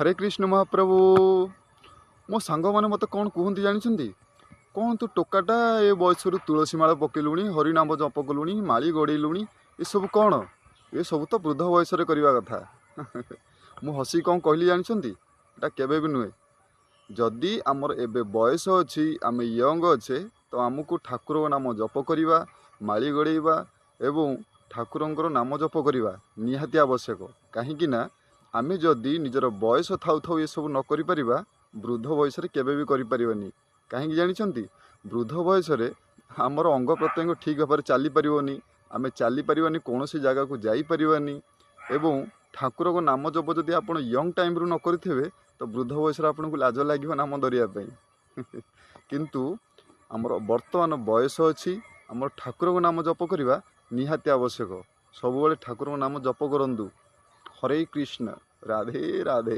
हरे कृष्ण महाप्रभु। मो सांग मैंने मत कौन कहते जानते कौन तू टोकाटा ए बयस तुलसी माला पकेलुणी हरिनाम जप कलुणी माली गड़ेलुणी ये सब कौन ये सब तो वृद्ध बयस करवा कथा मु हसी कौन कहली जानते एटा केबे भी नुहे। जदि आमर एबे बयस अच्छी आम यंग अच्छे तो आमको ठाकुर नाम जप करवा माली गड़ेवा एवं ठाकुरंकर नाम जप करवा निहाती आवश्यक। कहीं आमे जदि निजर बयस थाउ थाउ ये सब न करि परिबा वृद्ध बयस केबे भी करि परिबानी। कहीं जानिछंती वृद्ध बयस आमर अंग प्रत्यंग ठीक भाव चली पारिबनी, आमे चली पारिबानी, कौनसी जगह को जाई पारिबानी एवं ठाकुर को नाम जप जदि आपण यंग टाइम रु न करिथिबे तो वृद्ध बयस आपन को लाज लागिबो नाम दरिया पई किंतु आमर वर्तमान बयस अच्छी आमर ठाकुर को नाम जप करवा निहाती आवश्यक। सब बेले ठाकुर को नाम जप करंतु। हरे कृष्ण, राधे राधे।